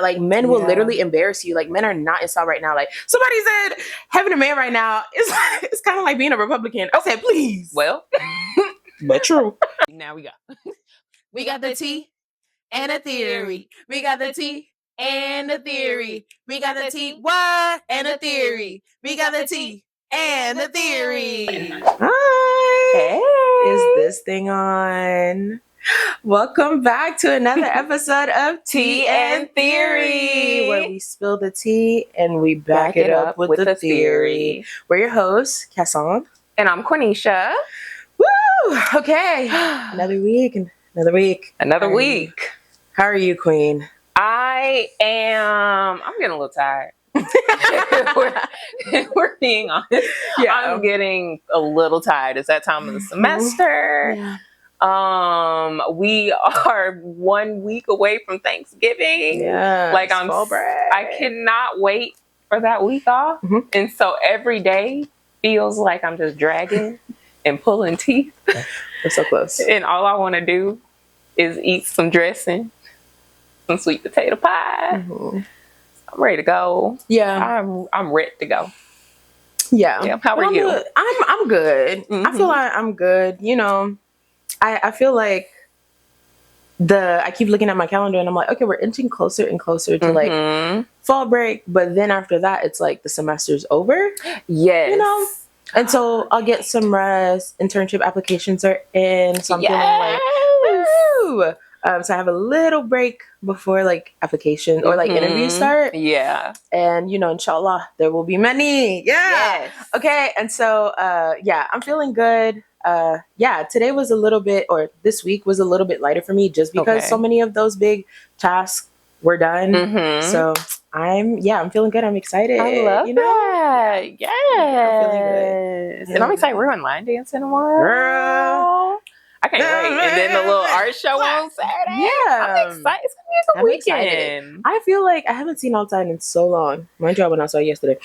Like, men will literally embarrass you. Like, men are not in style right now. Like, somebody said having a man right now is it's kind of like being a Republican. I said, please. Well, but true. Now we got we got the tea and a theory. We got the tea and a theory. We got the tea, what? And a theory. We got the tea and a theory. Hi. Hey. Is this thing on? Welcome back to another episode of Tea and Theory, where we spill the tea and we back it up with the theory. We're your hosts, Casson. And I'm Cornisha. Woo! Okay. Another week. Another week. How are you, Queen? I'm getting a little tired. we're being honest. Yeah. I'm getting a little tired. It's that time of the semester. Yeah. We are 1 week away from Thanksgiving. Yeah. Like I cannot wait for that week off. Mm-hmm. And so every day feels like I'm just dragging and pulling teeth. We're so close. And all I want to do is eat some dressing, some sweet potato pie. Mm-hmm. I'm ready to go. Yeah. I'm ready to go. Yeah. How are you? I'm good. Mm-hmm. I feel like I'm good. You know, I feel like I keep looking at my calendar and I'm like, okay, we're inching closer and closer to like fall break. But then after that, it's like the semester's over. Yes. You know? And so I'll get some rest. Internship applications are in. So I'm feeling like, woo! So I have a little break before like application or like interviews start. Yeah. And, you know, inshallah, there will be many. Yeah. Yes. Okay. And so, I'm feeling good. Today was this week was a little bit lighter for me just because so many of those big tasks were done. Mm-hmm. So I'm feeling good. I'm excited. I love that. Yes. I'm feeling good. And I'm excited. We're on line dancing tomorrow. Girl. I can't wait. And then the little art show on Saturday. Yeah. I'm excited. It's going to be a good weekend. Excited. I feel like I haven't seen outside in so long. Mind you, I went outside yesterday.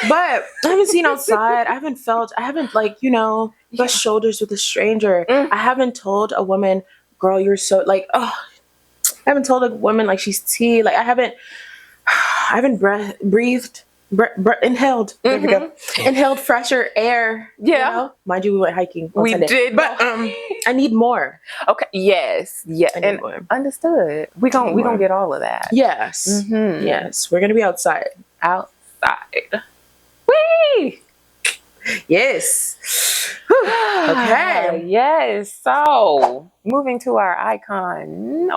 But I haven't seen outside. I haven't like, you know, brushed shoulders with a stranger. I haven't told a woman, girl, you're so like, I haven't told a woman like she's tea. Like I haven't inhaled. There we go. Inhaled fresher air. Yeah. You know? Mind you, we went hiking on Sunday. Did. But I need more. Okay. Yes. Yeah. And more. Understood. We're gonna get all of that. Yes. Mm-hmm. Yes. We're gonna be outside. Whee! Yes. Okay. Yes. So moving to our icons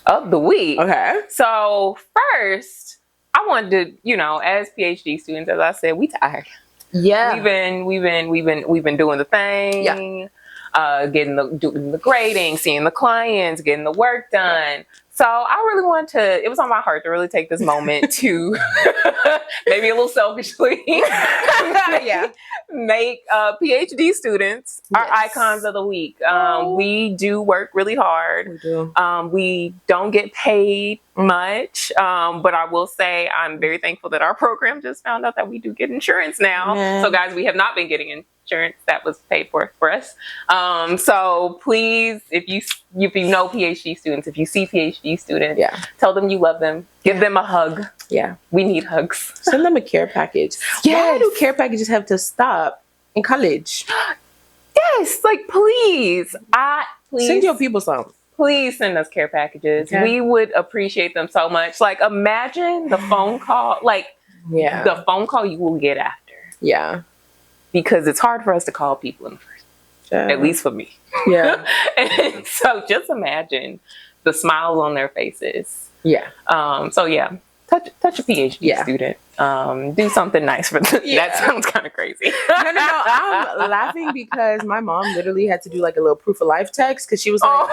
of the week. Okay. So first, I wanted to, you know, as PhD students, as I said, we tired. Yeah. We've been doing the thing. Yeah. Doing the grading, seeing the clients, getting the work done. So I really wanted to, it was on my heart to really take this moment to maybe a little selfishly make PhD students our icons of the week. We do work really hard. We do. We don't get paid much, but I will say I'm very thankful that our program just found out that we do get insurance now. Yeah. So guys, we have not been getting insurance that was paid for us. So please, if you know PhD students, if you see PhD students, tell them you love them. Give them a hug. Yeah. We need hugs. Send them a care package. Yes. Why do care packages have to stop in college? Yes, like please. Send your people some. Please send us care packages. Okay. We would appreciate them so much. Like imagine the phone call, the phone call you will get after. Yeah. Because it's hard for us to call people in the first place, at least for me. Yeah. And so just imagine the smiles on their faces. Yeah. Touch a PhD student. Do something nice for them. Yeah. That sounds kind of crazy. No. I'm laughing because my mom literally had to do like a little proof of life text because she was like,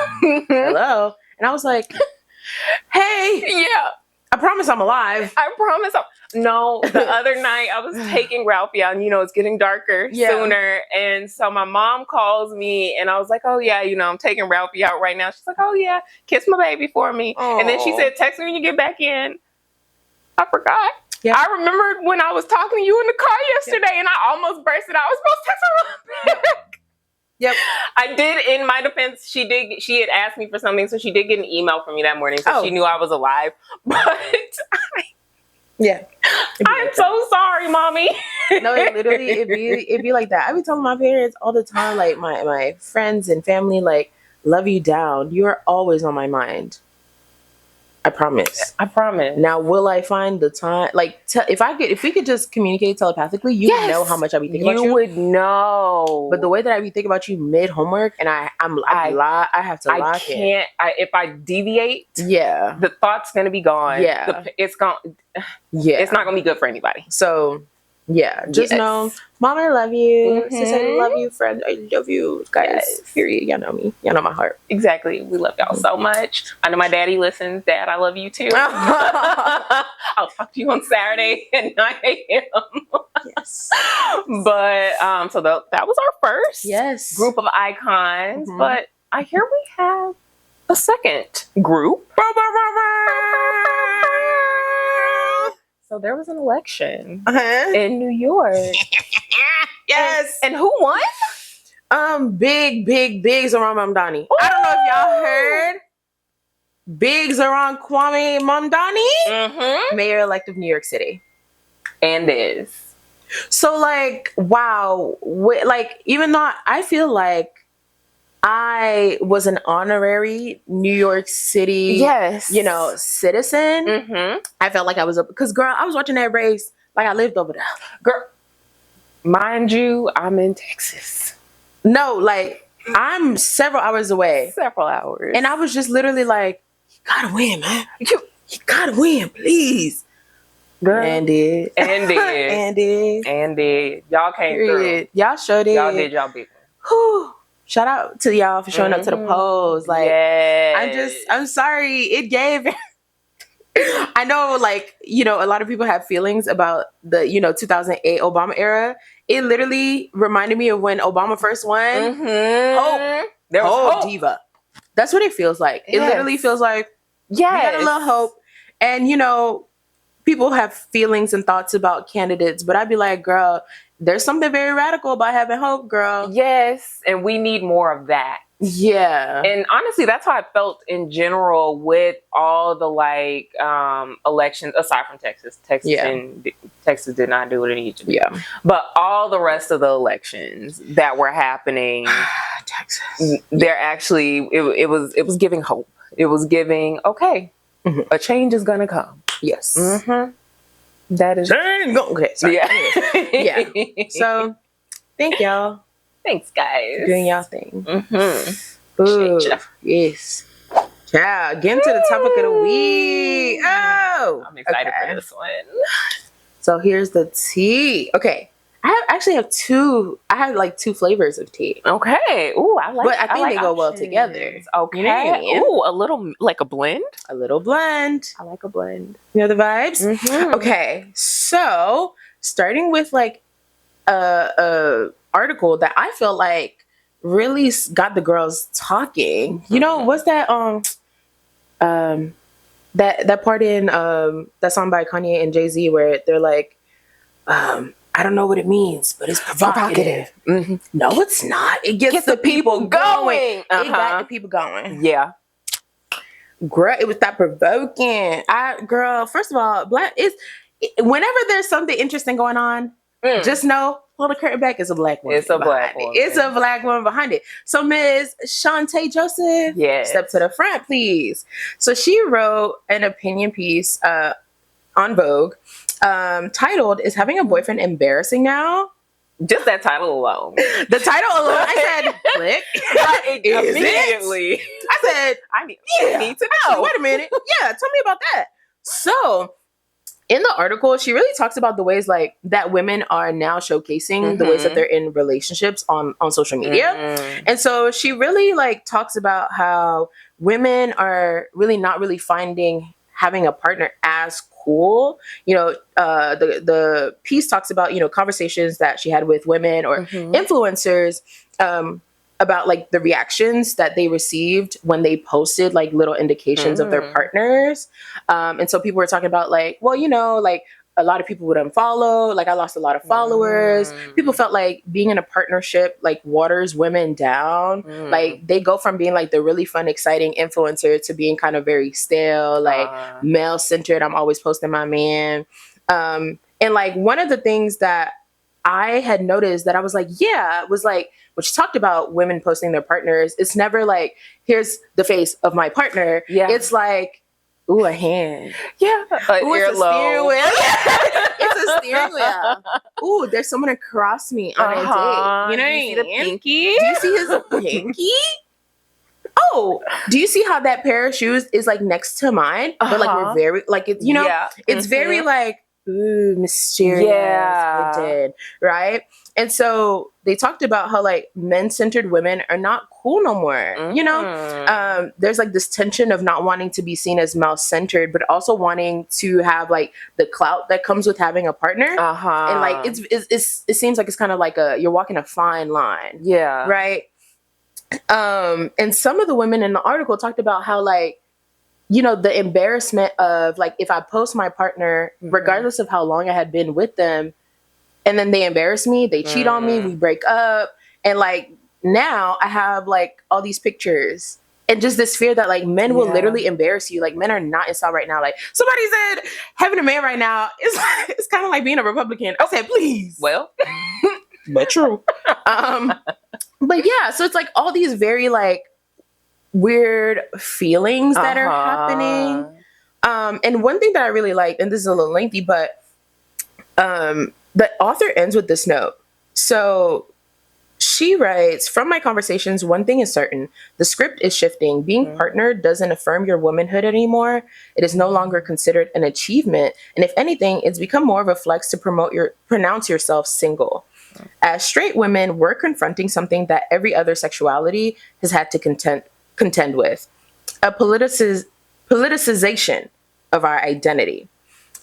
hello. And I was like, hey. Yeah. I promise I'm alive. I promise. No, the other night I was taking Ralphie out and, you know, it's getting darker sooner. And so my mom calls me and I was like, oh yeah, you know, I'm taking Ralphie out right now. She's like, oh yeah, kiss my baby for me. Aww. And then she said, text me when you get back in. I forgot. Yeah. I remembered when I was talking to you in the car yesterday and I almost burst it out. I was supposed to text her back. Yep. I did, in my defense, she had asked me for something, so she did get an email from me that morning, so she knew I was alive. But yeah. I'm so sorry, mommy. No, it'd be like that. I be telling my parents all the time, like my friends and family, like, love you down. You are always on my mind. I promise. I promise. Now, will I find the time? Like, if we could just communicate telepathically, you would know how much I be thinking about you. You would know. But the way that I be thinking about you mid homework, and I have to lock it. I can't. If I deviate, yeah, the thought's gonna be gone. Yeah, it's gone. Yeah, it's not gonna be good for anybody. So. Yeah, just know, Mom, I love you. Sis, I love you. Friend, I love you. Guys, period. Y'all know me. Y'all know my heart. Exactly. We love y'all so much. I know my daddy listens. Dad, I love you too. I'll talk to you on Saturday at 9 a.m. Yes. But, so that was our first group of icons. Mm-hmm. But I hear we have a second group. So there was an election in New York. Yes. And who won? Big Zoran Mamdani. I don't know if y'all heard. Big Zoran Kwame Mamdani, mayor-elect of New York City. And is. So, like, wow. Like, even though I feel like I was an honorary New York City, citizen. I felt like I was because girl, I was watching that race like I lived over there. Girl, mind you, I'm in Texas. No, like I'm several hours away. Several hours. And I was just literally like, you gotta win, man. You gotta win, please. Girl. And did. And did. Y'all came through. Y'all sure did. Y'all did y'all big one. Whew. Shout out to y'all for showing up to the polls. Like, I'm sorry. It gave. I know, like, a lot of people have feelings about the, 2008 Obama era. It literally reminded me of when Obama first won. Hope. There was hope. Diva. That's what it feels like. It literally feels like we got a little hope. And, people have feelings and thoughts about candidates, but I'd be like, girl, there's something very radical about having hope, girl. Yes, and we need more of that. Yeah. And honestly, that's how I felt in general with all the elections, aside from Texas. Texas did not do what it needed to do. Yeah. But all the rest of the elections that were happening, Texas. They're actually it was giving hope. It was giving, okay, a change is gonna come. Yes. That is okay. Sorry. Yeah. So, thank y'all. Thanks, guys. For doing y'all thing. Ooh, yes. Yeah. Getting to the topic of the week. Oh, I'm excited for this one. So here's the tea. Okay. I have two. I have like two flavors of tea. Okay. Ooh, I like. But I think they go well together. Okay. Ooh, a little like a blend. A little blend. I like a blend. You know the vibes. Okay. So starting with like a article that I feel like really got the girls talking. What's that? That part in that song by Kanye and Jay-Z where they're like, I don't know what it means, but it's provocative. No, it's not. It gets the people going. It got the people going. Yeah. Girl, it was that provoking. First of all, whenever there's something interesting going on, just know, pull the curtain back, it's a black woman. It's a black woman. It's a black woman behind it. So Ms. Shantae Joseph, step to the front, please. So she wrote an opinion piece on Vogue titled, "Is Having a Boyfriend Embarrassing Now?" Just that title alone. The title alone, I said, click. Immediately. I said, I need to know. Wait a minute. Yeah, tell me about that. So, in the article, she really talks about the ways like that women are now showcasing the ways that they're in relationships on social media. And so she really like talks about how women are really not really finding having a partner as cool. The piece talks about, conversations that she had with women or influencers about like the reactions that they received when they posted like little indications of their partners. And so people were talking about like, well, like a lot of people would unfollow. Like I lost a lot of followers. People felt like being in a partnership like waters women down. Like they go from being like the really fun, exciting influencer to being kind of very stale, like male centered. I'm always posting my man. And like one of the things that I had noticed that I was like, yeah, was like, when she talked about women posting their partners, it's never like, here's the face of my partner. Yeah. It's like, ooh, a hand. Yeah. Ooh, it's a steering wheel. It's a steering wheel. Ooh, there's someone across me on a date. You know what I mean? Do you see the pinky? Do you see his pinky? Oh, do you see how that pair of shoes is like next to mine? But like we're very, like, it's, you know, it's very like, ooh, mysterious. Yeah. It did. Right? And so they talked about how like men-centered women are not cool no more. You know, there's like this tension of not wanting to be seen as male-centered, but also wanting to have like the clout that comes with having a partner. And like it seems like it's kind of like you're walking a fine line. Yeah. Right. And some of the women in the article talked about how like, you know, the embarrassment of like if I post my partner, regardless of how long I had been with them, and then they embarrass me, they cheat on me, we break up. And like now I have like all these pictures and just this fear that like men will literally embarrass you. Like men are not in style right now. Like somebody said having a man right now is like, it's kind of like being a Republican. I said, please. Well, but true. But yeah, so it's like all these very like weird feelings that are happening. And one thing that I really liked, and this is a little lengthy, but the author ends with this note. So she writes, from my conversations, one thing is certain. The script is shifting. Being partnered doesn't affirm your womanhood anymore. It is no longer considered an achievement. And if anything, it's become more of a flex to pronounce yourself single. As straight women, we're confronting something that every other sexuality has had to contend with. A politicization of our identity.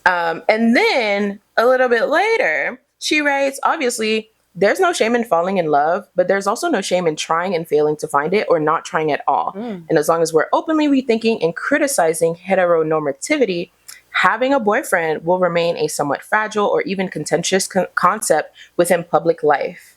And then a little bit later, she writes, obviously, there's no shame in falling in love, but there's also no shame in trying and failing to find it or not trying at all. And as long as we're openly rethinking and criticizing heteronormativity, having a boyfriend will remain a somewhat fragile or even contentious concept within public life.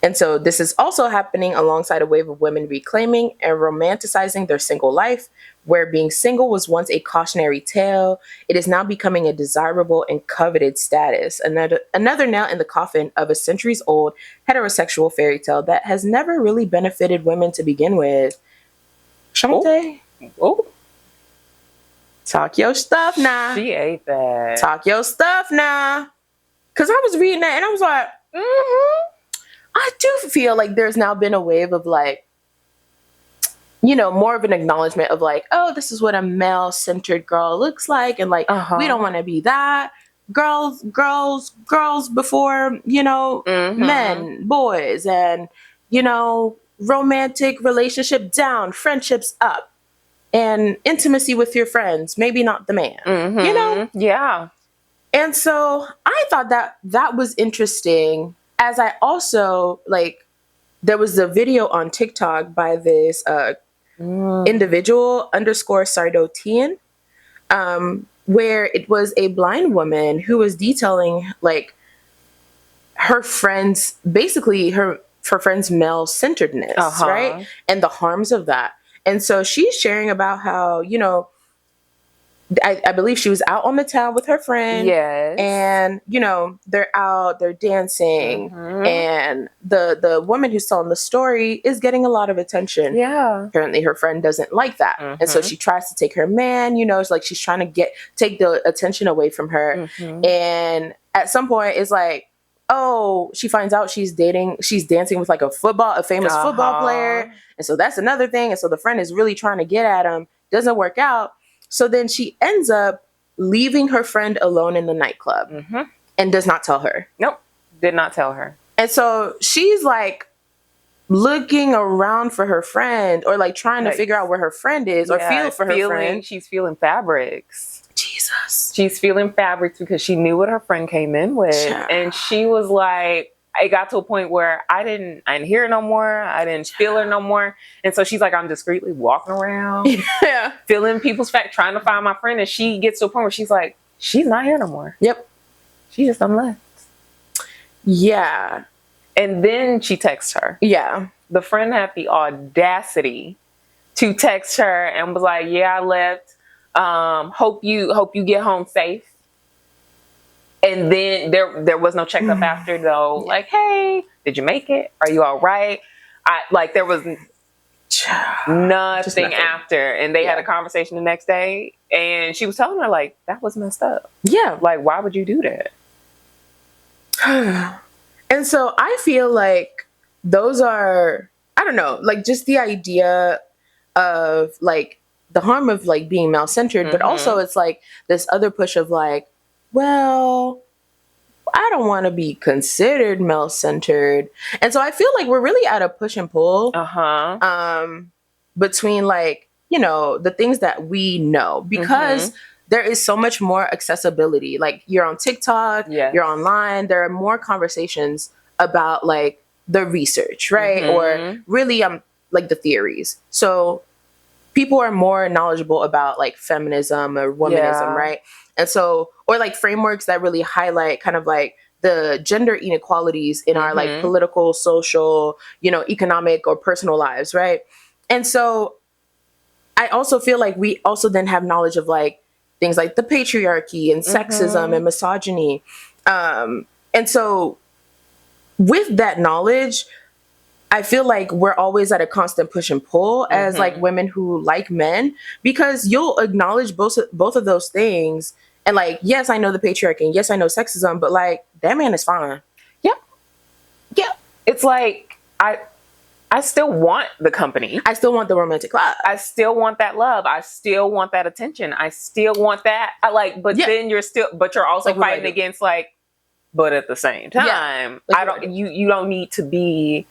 And so this is also happening alongside a wave of women reclaiming and romanticizing their single life, where being single was once a cautionary tale. It is now becoming a desirable and coveted status. Another nail in the coffin of a centuries-old heterosexual fairy tale that has never really benefited women to begin with. Shante? Oh. Talk your stuff now. She ate that. Talk your stuff now. Because I was reading that and I was like, I do feel like there's now been a wave of like, you know, more of an acknowledgement of like, oh, this is what a male-centered girl looks like. And like, we don't want to be that. Girls before, you know, men, boys, and, you know, romantic relationship down, friendships up, and intimacy with your friends, maybe not the man, you know? Yeah. And so I thought that was interesting. As I also, like, there was a video on TikTok by this individual _Sardotian, where it was a blind woman who was detailing, like, her friends, basically her friend's male-centeredness, right? And the harms of that. And so she's sharing about how, you know, I believe she was out on the town with her friend. Yes. And, you know, they're out, they're dancing. And the woman who's telling the story is getting a lot of attention. Yeah. Apparently her friend doesn't like that. And so she tries to take her man, you know, it's like she's trying to take the attention away from her. And at some point it's like, oh, she finds out she's dancing with like a famous football player. And so that's another thing. And so the friend is really trying to get at him. Doesn't work out. So then she ends up leaving her friend alone in the nightclub and does not tell her. Nope. Did not tell her. And so she's like looking around for her friend, or like trying to figure out where her friend is, or feel for her friend. She's feeling fabrics. Jesus. She's feeling fabrics because she knew what her friend came in with. Yeah. And she was like, it got to a point where I didn't hear her no more. I didn't feel her no more. And so she's like, I'm discreetly walking around, feeling people's trying to find my friend. And she gets to a point where she's like, she's not here no more. Yep. She just left. Yeah. And then she texts her. Yeah. The friend had the audacity to text her and was like, yeah, I left. Hope you get home safe. And then there was no checkup after though. Yeah. Like, hey, did you make it? Are you all right? There was nothing after. And they had a conversation the next day. And she was telling her, like, that was messed up. Yeah. Like, why would you do that? And so I feel like those are, I don't know, like just the idea of like the harm of like being male-centered, but also it's like this other push of like, well, I don't want to be considered male-centered. And so I feel like we're really at a push and pull between like, you know, the things that we know, because there is so much more accessibility. Like you're on TikTok, you're online, there are more conversations about like the research, right? Or really like the theories. So people are more knowledgeable about like feminism or womanism, right? And so, or like frameworks that really highlight kind of like the gender inequalities in our like political, social, you know, economic or personal lives, right? And so I also feel like we also then have knowledge of like things like the patriarchy and sexism and misogyny. And so with that knowledge, I feel like we're always at a constant push and pull as like women who like men, because you'll acknowledge both of those things. And like, yes, I know the patriarchy and yes, I know sexism, but like that man is fine. Yeah. Yeah. It's like, I still want the company. I still want the romantic love. I still want that love. I still want that attention. I still want that. Then you're also like, fighting against like, but at the same time, like, you don't need to be.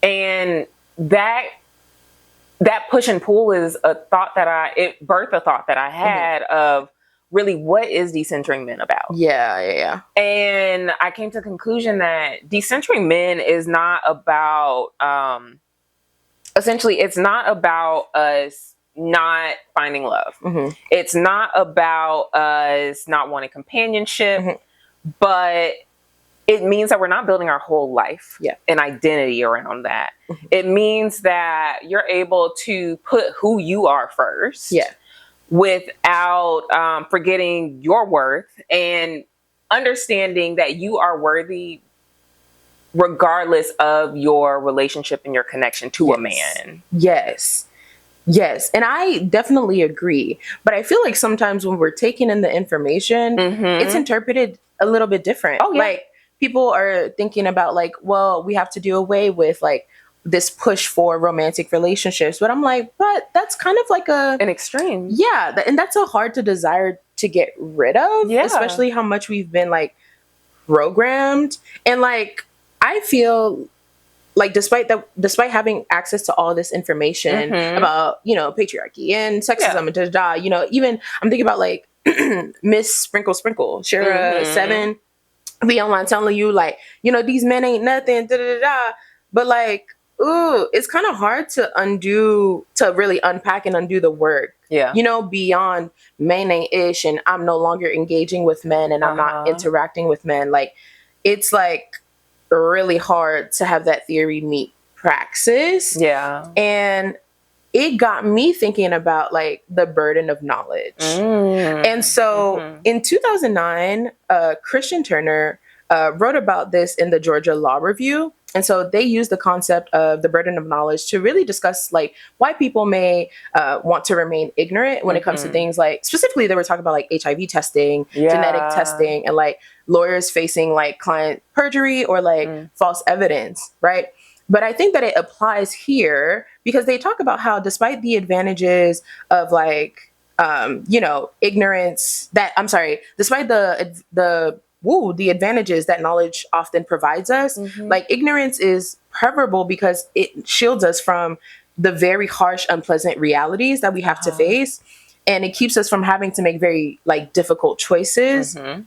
And that push and pull is a thought that it birthed a thought that I had of really, what is decentering men about? Yeah. And I came to the conclusion that decentering men is not about, essentially, it's not about us not finding love. It's not about us not wanting companionship, but it means that we're not building our whole life and identity around that. It means that you're able to put who you are first. Without forgetting your worth and understanding that you are worthy regardless of your relationship and your connection to a man. Yes. And I definitely agree. But I feel like sometimes when we're taking in the information, it's interpreted a little bit different. Like people are thinking about like, well, we have to do away with like this push for romantic relationships. But I'm like, but that's kind of like an extreme. Yeah. And that's a hard to desire to get rid of, especially how much we've been like programmed. And like, I feel like despite having access to all this information about, you know, patriarchy and sexism and you know, even I'm thinking about like Miss Sprinkle Shara 7 be online telling you like, you know, these men ain't nothing, but like, ooh, it's kind of hard to really unpack and undo the work. You know, beyond men ain't ish and I'm no longer engaging with men and I'm not interacting with men. Like, it's like really hard to have that theory meet praxis. And it got me thinking about like the burden of knowledge. And so in 2009, Christian Turner wrote about this in the Georgia Law Review. And so they use the concept of the burden of knowledge to really discuss like why people may want to remain ignorant when it comes to things like, specifically they were talking about like HIV testing, genetic testing, and like lawyers facing like client perjury or like false evidence, right? But I think that it applies here because they talk about how despite the advantages of like, you know, ignorance despite the advantages that knowledge often provides us, like ignorance is preferable because it shields us from the very harsh, unpleasant realities that we have to face. And it keeps us from having to make very like difficult choices. And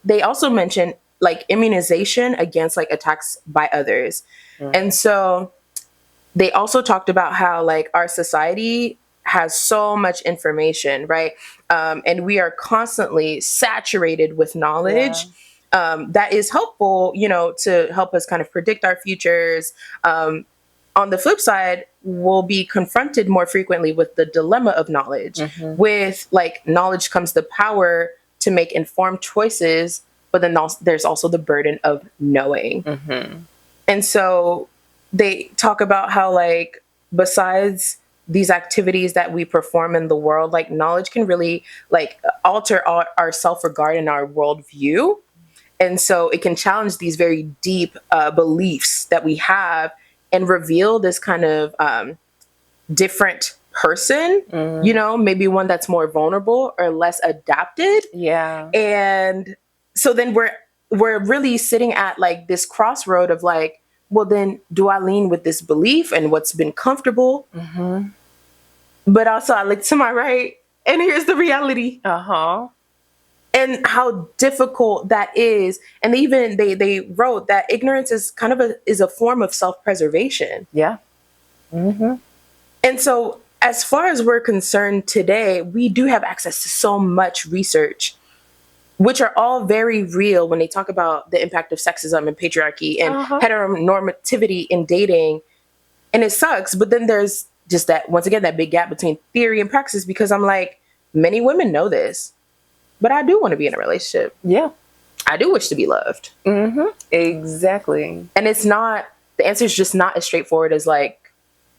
they also mention like immunization against like attacks by others. And so they also talked about how like our society has so much information, right? And we are constantly saturated with knowledge. That is helpful, to help us kind of predict our futures. On the flip side, we'll be confronted more frequently with the dilemma of knowledge. With like knowledge comes the power to make informed choices, but then there's also the burden of knowing. And so they talk about how, like, besides these activities that we perform in the world, like, knowledge can really like alter our self-regard and our worldview. And so it can challenge these very deep beliefs that we have and reveal this kind of different person, maybe one that's more vulnerable or less adapted. And so then we're really sitting at like this crossroad of like, well, then do I lean with this belief and what's been comfortable? But also I look to my right and here's the reality. And how difficult that is. And even they wrote that ignorance is kind of a form of self-preservation. And so as far as we're concerned today, we do have access to so much research, which are all very real when they talk about the impact of sexism and patriarchy and heteronormativity in dating. And it sucks. But then there's just that, once again, that big gap between theory and praxis, because I'm like, many women know this, but I do want to be in a relationship. I do wish to be loved. Exactly. And the answer is just not as straightforward as like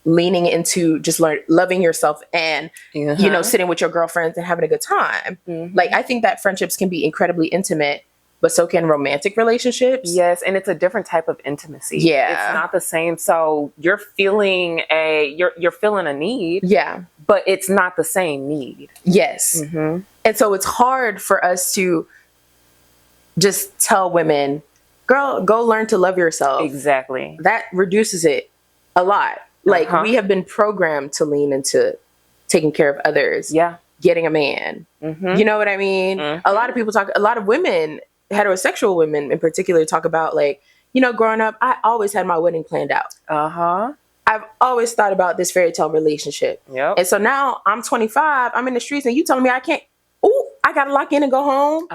leaning into just loving yourself and, sitting with your girlfriends and having a good time. Like, I think that friendships can be incredibly intimate, but so can romantic relationships. Yes. And it's a different type of intimacy. It's not the same. So you're feeling you're feeling a need. But it's not the same need. And so it's hard for us to just tell women, girl, go learn to love yourself. Exactly. That reduces it a lot. Like, we have been programmed to lean into taking care of others. Getting a man. You know what I mean? A lot of women, heterosexual women in particular, talk about like, growing up, I always had my wedding planned out. I've always thought about this fairy tale relationship. And so now I'm 25, I'm in the streets and you telling me I can't, I got to lock in and go home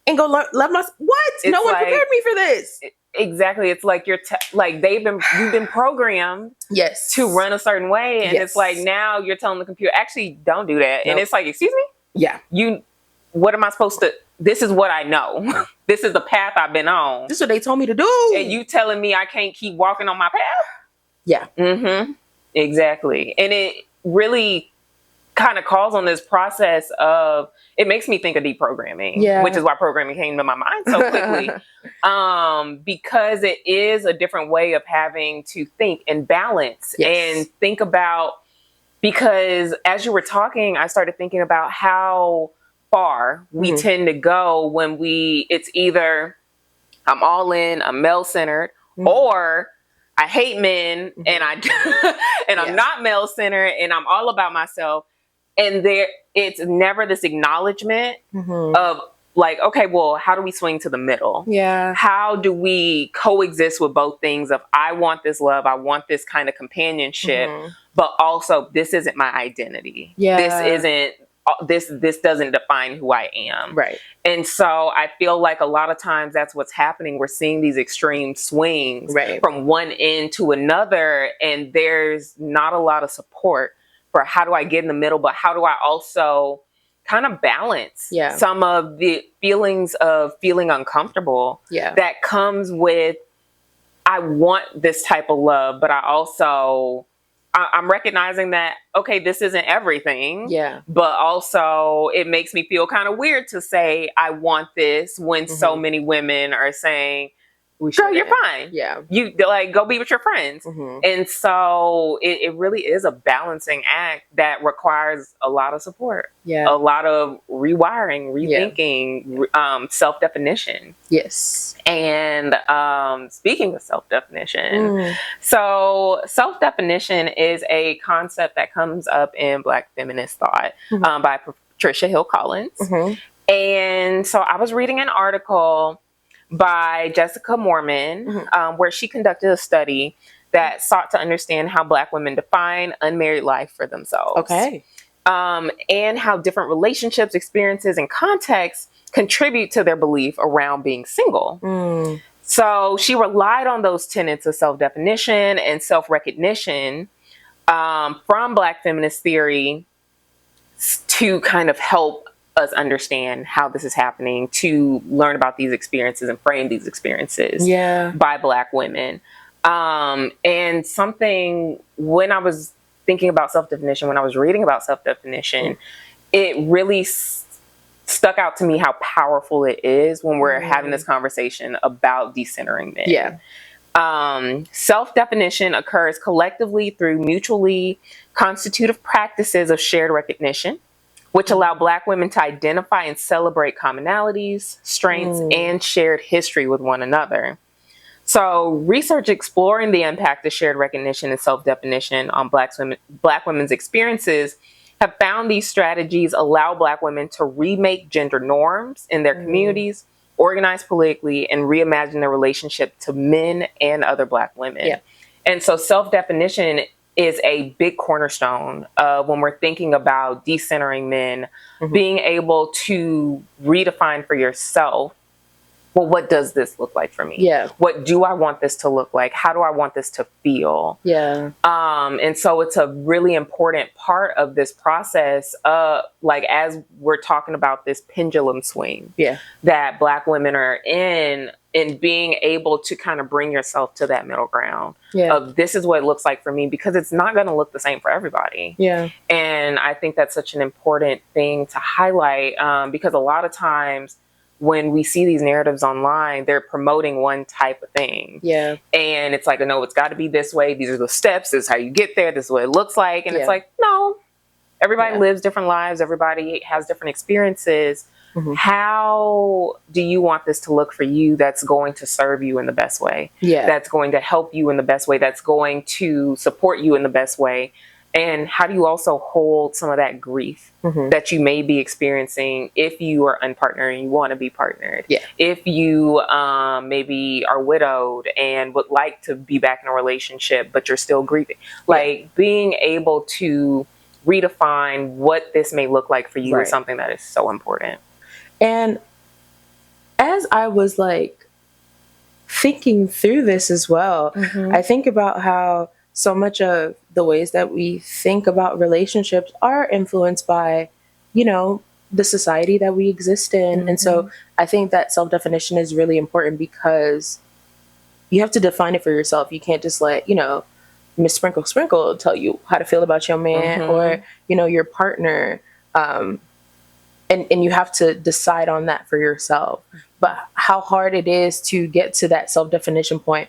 and go love myself. What? No one prepared me for this. Exactly. It's like you've been programmed to run a certain way. And it's like, now you're telling the computer, actually don't do that. And it's like, excuse me? What am I supposed to, this is what I know. This is the path I've been on. This is what they told me to do. And you telling me I can't keep walking on my path? Exactly. And it really kind of calls on this process of, it makes me think of deprogramming, which is why programming came to my mind so quickly. Because it is a different way of having to think and balance and think about, because as you were talking, I started thinking about how far we tend to go when it's either I'm all in, I'm male centered, or I hate men and I'm not male centered and I'm all about myself. And it's never this acknowledgement of like, okay, well, how do we swing to the middle? How do we coexist with both things of, I want this love, I want this kind of companionship, but also this isn't my identity. This doesn't define who I am. And so I feel like a lot of times that's what's happening. We're seeing these extreme swings from one end to another, and there's not a lot of support for how do I get in the middle, but how do I also kind of balance some of the feelings of feeling uncomfortable that comes with, I want this type of love, but I'm recognizing that, okay, this isn't everything, but also it makes me feel kind of weird to say I want this when so many women are saying, girl, you're fine. You like, go be with your friends. And so it really is a balancing act that requires a lot of support, a lot of rewiring, rethinking, self-definition. And speaking of self-definition, so self-definition is a concept that comes up in Black feminist thought by Patricia Hill Collins. And so I was reading an article by Jessica Moorman, where she conducted a study that sought to understand how Black women define unmarried life for themselves. Okay. And how different relationships, experiences, and contexts contribute to their belief around being single. So she relied on those tenets of self-definition and self-recognition from Black feminist theory to kind of help us understand how this is happening, to learn about these experiences and frame these experiences by Black women. And something, when I was thinking about self-definition, when I was reading about self-definition, it really stuck out to me how powerful it is when we're having this conversation about decentering men. Self-definition occurs collectively through mutually constitutive practices of shared recognition, which allow Black women to identify and celebrate commonalities, strengths, and shared history with one another. So research exploring the impact of shared recognition and self-definition on Black women's experiences have found these strategies allow Black women to remake gender norms in their communities, organize politically, and reimagine their relationship to men and other Black women. And so self-definition is a big cornerstone of when we're thinking about decentering men, being able to redefine for yourself, well, what does this look like for me? What do I want this to look like? How do I want this to feel? And so it's a really important part of this process, like as we're talking about this pendulum swing that Black women are in being able to kind of bring yourself to that middle ground of this is what it looks like for me, because it's not going to look the same for everybody. And I think that's such an important thing to highlight, because a lot of times when we see these narratives online, they're promoting one type of thing. And it's like, no, it's got to be this way. These are the steps. This is how you get there. This is what it looks like. And it's like, no, everybody lives different lives. Everybody has different experiences. How do you want this to look for you that's going to serve you in the best way? That's going to help you in the best way? That's going to support you in the best way? And how do you also hold some of that grief that you may be experiencing if you are unpartnered and you want to be partnered? If you maybe are widowed and would like to be back in a relationship, but you're still grieving. Like being able to redefine what this may look like for you is something that is so important. And as I was like thinking through this as well, I think about how so much of the ways that we think about relationships are influenced by, you know, the society that we exist in. And so I think that self-definition is really important because you have to define it for yourself. You can't just let, you know, Miss Sprinkle Sprinkle tell you how to feel about your man or, you know, your partner. And you have to decide on that for yourself. But how hard it is to get to that self-definition point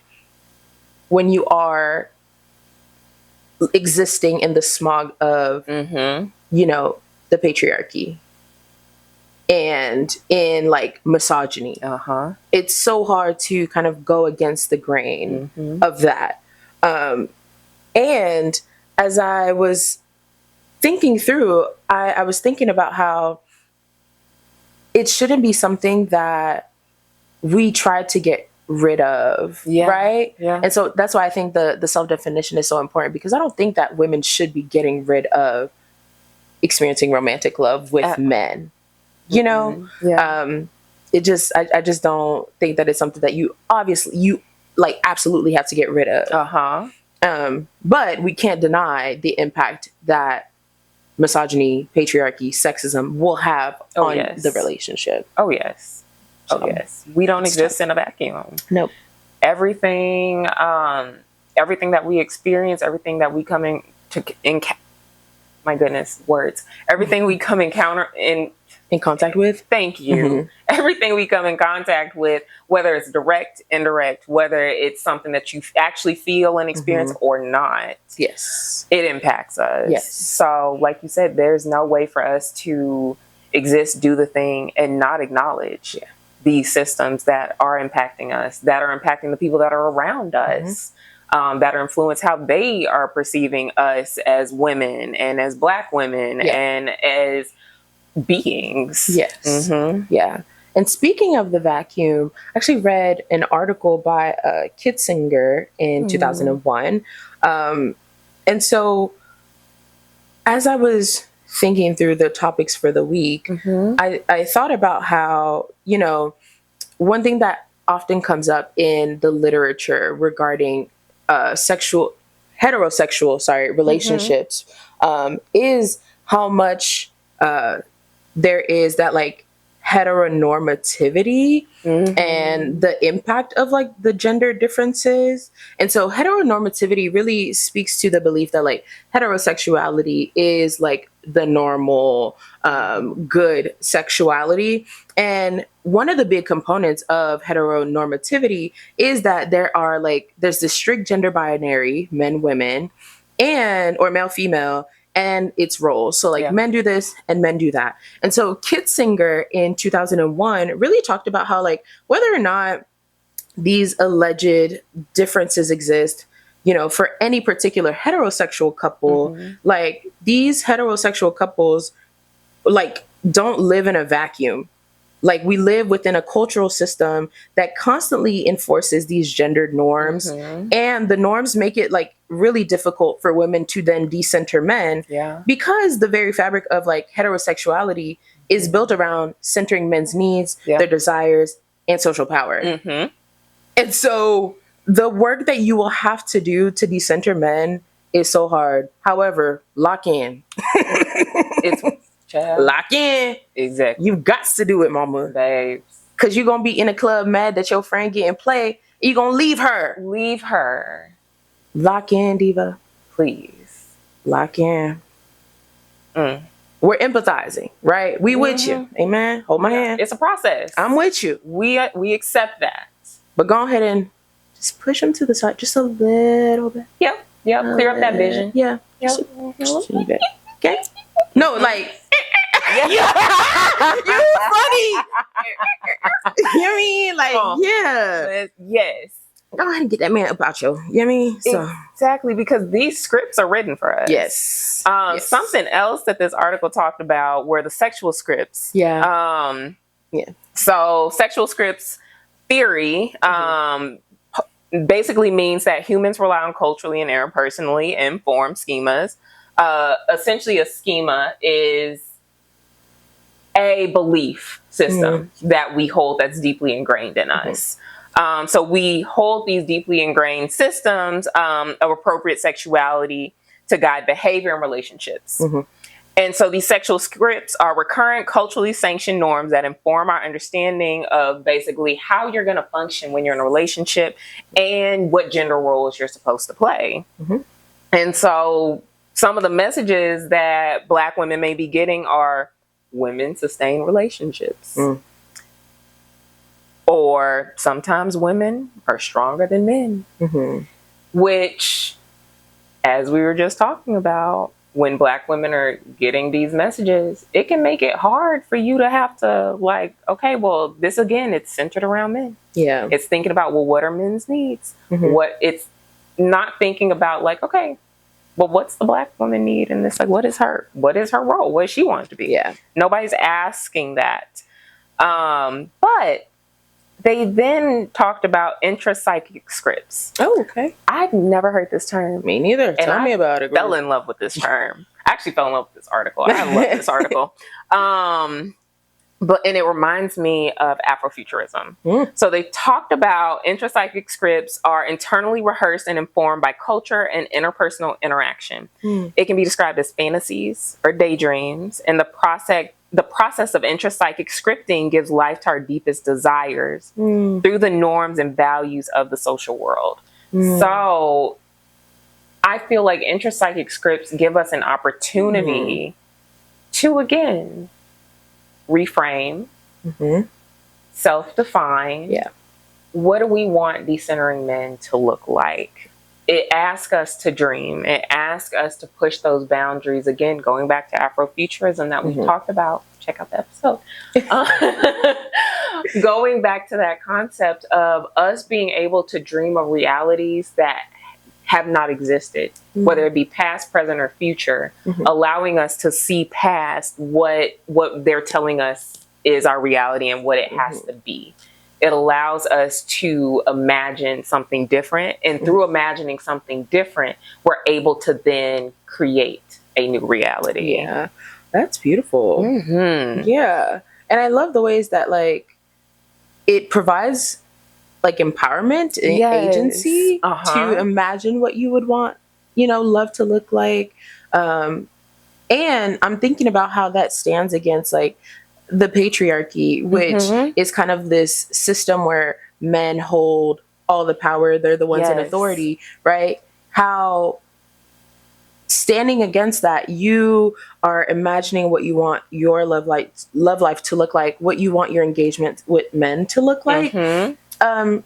when you are existing in the smog of, you know, the patriarchy and in like misogyny. It's so hard to kind of go against the grain of that. And as I was thinking through, I was thinking about how it shouldn't be something that we try to get rid of, right? And so that's why I think the self-definition is so important, because I don't think that women should be getting rid of experiencing romantic love with men, you know? It just, I just don't think that it's something that you like absolutely have to get rid of. But we can't deny the impact that misogyny, patriarchy, sexism will have on the relationship. We don't exist in a vacuum. Everything that we experience, everything that we come everything we come in contact with. Everything we come in contact with, whether it's direct, indirect, whether it's something that you actually feel and experience or not. It impacts us. So like you said, there's no way for us to exist, do the thing, and not acknowledge these systems that are impacting us, that are impacting the people that are around us, that are influenced how they are perceiving us as women and as Black women and as beings. And speaking of the vacuum, I actually read an article by Kitzinger in 2001. And so as I was thinking through the topics for the week, I thought about how, one thing that often comes up in the literature regarding heterosexual relationships is how much there is that like heteronormativity and the impact of like the gender differences. And so heteronormativity really speaks to the belief that like heterosexuality is like the normal good sexuality. And one of the big components of heteronormativity is that there's this strict gender binary, men, women, or male, female, and its roles. So like men do this and men do that. And so Kitzinger in 2001 really talked about how like whether or not these alleged differences exist, for any particular heterosexual couple, like these heterosexual couples like don't live in a vacuum. Like we live within a cultural system that constantly enforces these gendered norms, and the norms make it like really difficult for women to then decenter men, because the very fabric of like heterosexuality is built around centering men's needs, their desires, and social power. And so the work that you will have to do to decenter men is so hard. However, lock in. Lock in. Exactly. You've got to do it, mama. Babes. Because you're going to be in a club mad that your friend getting play. You're going to leave her. Leave her. Lock in, diva. Please. Lock in. We're empathizing, right? We with you. Amen. Hold my hand. It's a process. I'm with you. We accept that. But go ahead and just push them to the side just a little bit. Yep. Clear up that vision. Yeah. Yep. Okay? No, like... You're funny. You know what I mean? Like, Yes. Go ahead and get that man up out you. You know what I mean? So exactly, because these scripts are written for us. Yes. Something else that this article talked about were the sexual scripts. So sexual scripts theory basically means that humans rely on culturally and interpersonally informed schemas. Essentially, a schema is a belief system that we hold that's deeply ingrained in us. So we hold these deeply ingrained systems of appropriate sexuality to guide behavior in relationships. And so these sexual scripts are recurrent, culturally sanctioned norms that inform our understanding of basically how you're going to function when you're in a relationship and what gender roles you're supposed to play. And so some of the messages that Black women may be getting are women sustain relationships. Or sometimes women are stronger than men. Which, as we were just talking about, when Black women are getting these messages, it can make it hard for you to have to like, okay, well, this again, it's centered around men. It's thinking about, well, what are men's needs? What it's not thinking about like, okay, well, what's the Black woman need in this? Like, what is her role? What does she want to be? Nobody's asking that. But they then talked about intrapsychic scripts. Oh, okay. I've never heard this term. Me neither. Tell me about it. I fell in love with this term. I actually fell in love with this article. I love this article. And it reminds me of Afrofuturism. So they talked about intrapsychic scripts are internally rehearsed and informed by culture and interpersonal interaction. It can be described as fantasies or daydreams, and the process of intrapsychic scripting gives life to our deepest desires through the norms and values of the social world. So I feel like intrapsychic scripts give us an opportunity to, again, reframe, self-define. What do we want decentering men to look like? It asks us to dream. It asks us to push those boundaries. Again, going back to Afrofuturism that we talked about. Check out the episode. Going back to that concept of us being able to dream of realities that have not existed, whether it be past, present, or future, allowing us to see past what they're telling us is our reality and what it has to be. It allows us to imagine something different. And through imagining something different, we're able to then create a new reality. Yeah. That's beautiful. Yeah. And I love the ways that like it provides like empowerment and agency to imagine what you would want, you know, love to look like. And I'm thinking about how that stands against like the patriarchy, which is kind of this system where men hold all the power. They're the ones in authority, right? How standing against that, you are imagining what you want your love life to look like, what you want your engagement with men to look like, and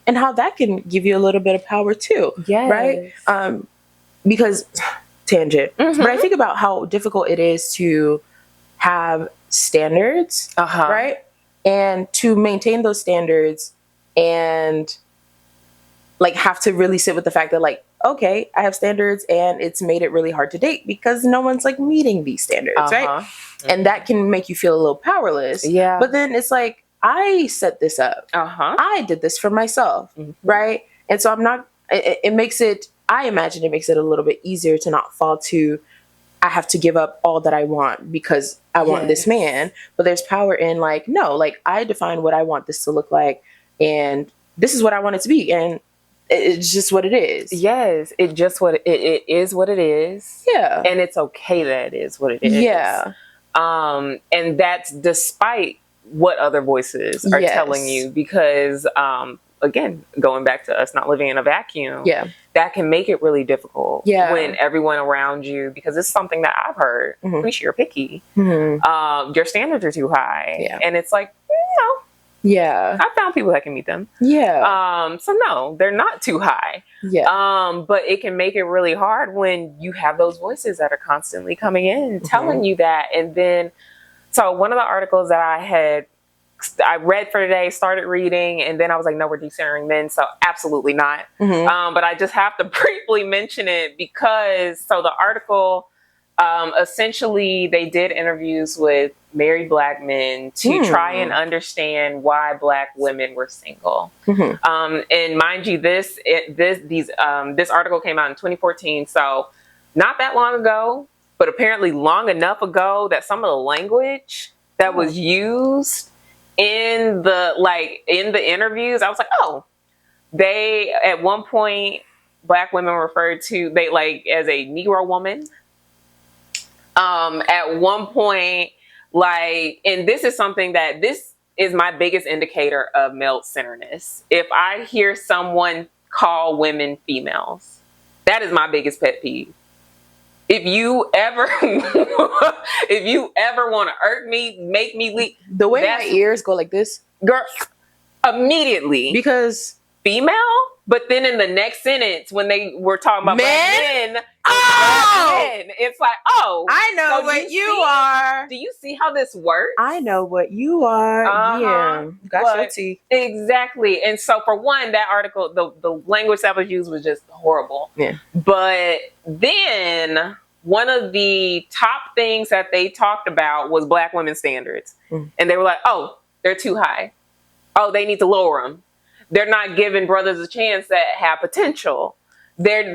how that can give you a little bit of power too, right? Because tangent, but I think about how difficult it is to have standards, right? And to maintain those standards and like have to really sit with the fact that like, okay, I have standards and it's made it really hard to date because no one's like meeting these standards, right? And that can make you feel a little powerless. Yeah. But then it's like, I set this up. I did this for myself, right? And so I'm not, it makes it, I imagine it makes it a little bit easier to not fall to, I have to give up all that I want because I want this man. But there's power in like, no, like I define what I want this to look like and this is what I want it to be. And it's just what it is. Yes, it is what it is. Yeah. And it's okay that it is what it is. Yeah. And that's despite what other voices are telling you, because again, going back to us not living in a vacuum, that can make it really difficult when everyone around you, because it's something that I've heard, Quisha, you're picky. Your standards are too high. And it's like, no. Yeah. I found people that can meet them. Yeah. So no, they're not too high. Yeah. But it can make it really hard when you have those voices that are constantly coming in telling you that. And then, so one of the articles that I read for today, started reading, and then I was like, no, we're decentering men. So absolutely not. But I just have to briefly mention it because, so the article, essentially they did interviews with married Black men to try and understand why Black women were single. And mind you, this article came out in 2014. So not that long ago, but apparently long enough ago that some of the language that was used in the interviews, I was like, oh, they, at one point, Black women referred to, they like as a Negro woman. At one point, like, and this is something that this is my biggest indicator of male centeredness. If I hear someone call women females, that is my biggest pet peeve. If you ever want to irk me, make me leave. The way my ears go like this, girl, immediately, because female. But then in the next sentence, when they were talking about men, it's like, oh, I know so what you are. Do you see how this works? I know what you are. Yeah, got your teeth. Exactly. And so for one, that article, the language that was used was just horrible. Yeah. But then one of the top things that they talked about was Black women's standards. And they were like, oh, they're too high. Oh, they need to lower them. They're not giving brothers a chance that have potential. They're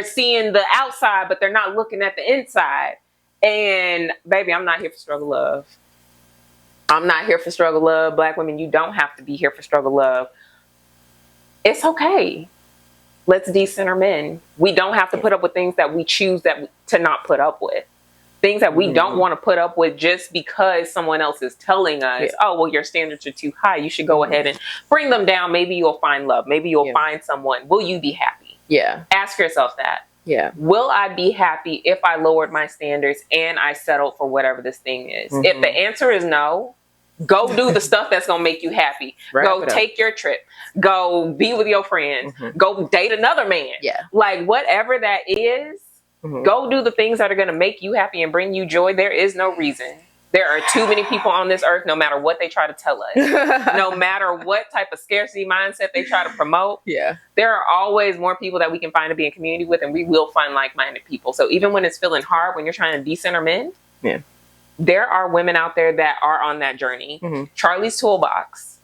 seeing the outside, but they're not looking at the inside. And baby, I'm not here for struggle love. I'm not here for struggle love. Black women, you don't have to be here for struggle love. It's okay. Let's decenter men. We don't have to put up with things that we choose to not put up with. Things that we don't want to put up with just because someone else is telling us, oh, well, your standards are too high. You should go ahead and bring them down. Maybe you'll find love. Maybe you'll find someone. Will you be happy? Yeah. Ask yourself that. Yeah. Will I be happy if I lowered my standards and I settled for whatever this thing is? If the answer is no, go do the stuff that's going to make you happy. Go take your trip. Go be with your friends. Go date another man. Yeah. Like whatever that is. Go do the things that are going to make you happy and bring you joy. There is no reason. There are too many people on this earth, no matter what they try to tell us, no matter what type of scarcity mindset they try to promote. Yeah. There are always more people that we can find to be in community with, and we will find like-minded people. So even when it's feeling hard, when you're trying to decenter men, there are women out there that are on that journey. Charlie's Toolbox.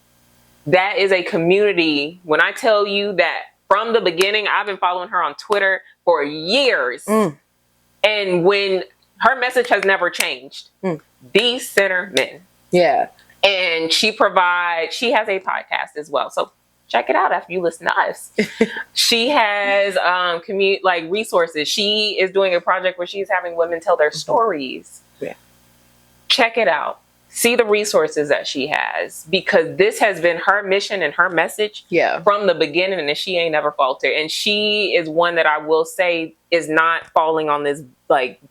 That is a community. When I tell you that from the beginning, I've been following her on Twitter for years. And when her message has never changed, decenter men. Yeah. And she has a podcast as well. So check it out after you listen to us. She has resources. She is doing a project where she's having women tell their stories. Yeah. Check it out. See the resources that she has, because this has been her mission and her message from the beginning, and she ain't never faltered. And she is one that I will say is not falling on this